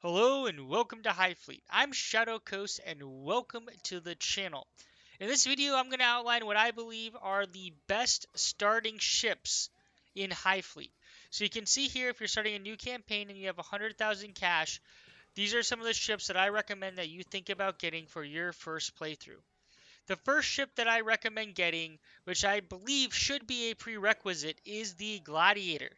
Hello and welcome to Highfleet. I'm Shadow Coast and welcome to the channel. In this video, I'm going to outline what I believe are the best starting ships in Highfleet. So you can see here, if you're starting a new campaign and you have 100,000 cash, these are some of the ships that I recommend that you think about getting for your first playthrough. The first ship that I recommend getting, which I believe should be a prerequisite, is the Gladiator.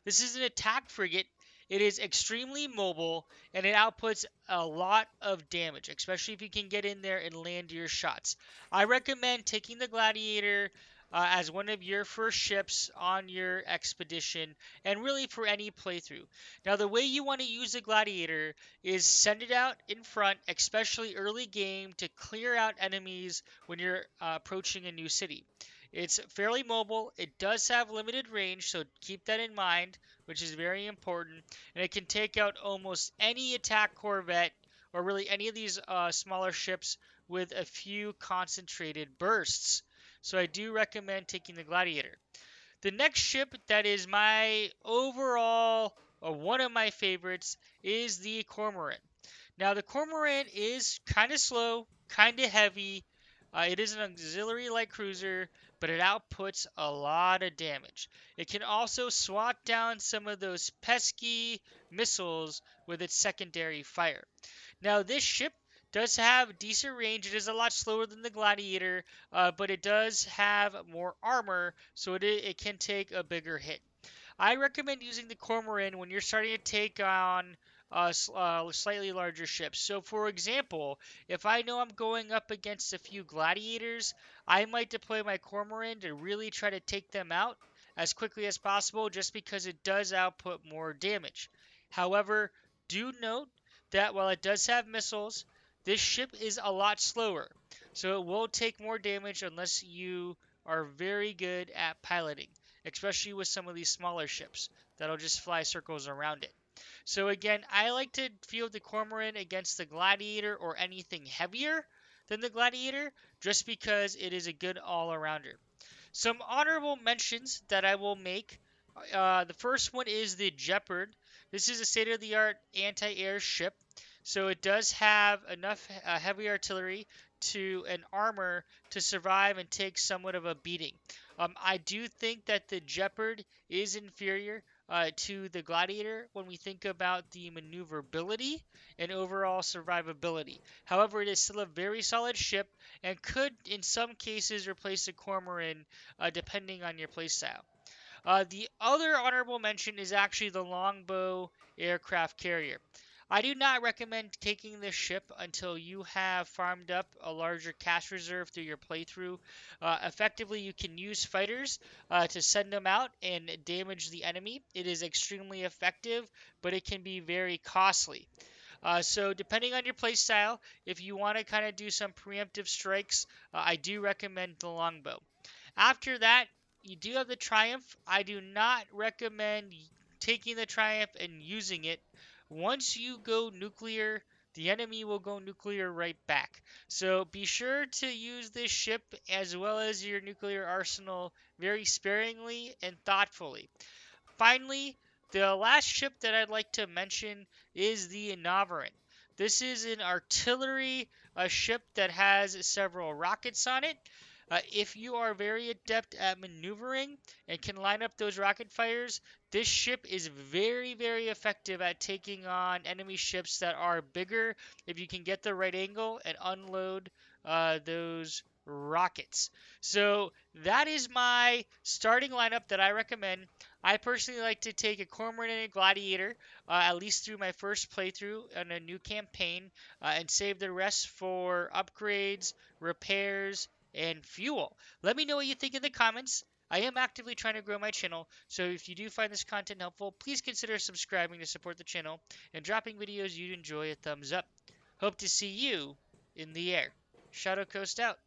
This is an attack frigate. It is extremely mobile and it outputs a lot of damage, especially if you can get in there and land your shots. I recommend taking the Gladiator as one of your first ships on your expedition and really for any playthrough. Now, the way you want to use the Gladiator is send it out in front, especially early game, to clear out enemies when you're approaching a new city. It's fairly mobile. It does have limited range, so keep that in mind, which is very important. And it can take out almost any attack corvette or really any of these smaller ships with a few concentrated bursts. So I do recommend taking the Gladiator. The next ship that is my overall or one of my favorites is the Cormorant. Now, the Cormorant is kind of slow, kind of heavy. It is an auxiliary light cruiser, but it outputs a lot of damage. It can also swat down some of those pesky missiles with its secondary fire. Now, this ship does have decent range. It is a lot slower than the Gladiator, but it does have more armor, so it can take a bigger hit. I recommend using the Cormorant when you're starting to take on slightly larger ships. So, for example, if I know I'm going up against a few Gladiators, I might deploy my Cormorant to really try to take them out as quickly as possible just because it does output more damage. However, do note that while it does have missiles, this ship is a lot slower. So it will take more damage unless you are very good at piloting, especially with some of these smaller ships that'll just fly circles around it. So again, I like to field the Cormorant against the Gladiator or anything heavier than the Gladiator, just because it is a good all-arounder. Some honorable mentions that I will make. The first one is the Jeopard. This is a state-of-the-art anti-air ship, so it does have enough heavy artillery to an armor to survive and take somewhat of a beating. I do think that the Jeopard is inferior to the Gladiator when we think about the maneuverability and overall survivability. However, it is still a very solid ship and could, in some cases, replace the Cormorant depending on your playstyle. The other honorable mention is actually the Longbow aircraft carrier. I do not recommend taking this ship until you have farmed up a larger cash reserve through your playthrough. Effectively, you can use fighters to send them out and damage the enemy. It is extremely effective, but it can be very costly. So depending on your playstyle, if you want to kind of do some preemptive strikes, I do recommend the Longbow. After that, you do have the Triumph. I do not recommend taking the Triumph and using it. Once you go nuclear, the enemy will go nuclear right back. So be sure to use this ship as well as your nuclear arsenal very sparingly and thoughtfully. Finally, the last ship that I'd like to mention is the Inoverin. This is an artillery ship that has several rockets on it. If you are very adept at maneuvering and can line up those rocket fires, this ship is very, very effective at taking on enemy ships that are bigger if you can get the right angle and unload those rockets. So that is my starting lineup that I recommend. I personally like to take a Cormorant and a Gladiator, at least through my first playthrough on a new campaign, and save the rest for upgrades, repairs, and fuel. Let me know what you think in the comments. I am actively trying to grow my channel, so if you do find this content helpful, please consider subscribing to support the channel and dropping videos you enjoy a thumbs up. Hope to see you in the air. Shadow Coast out.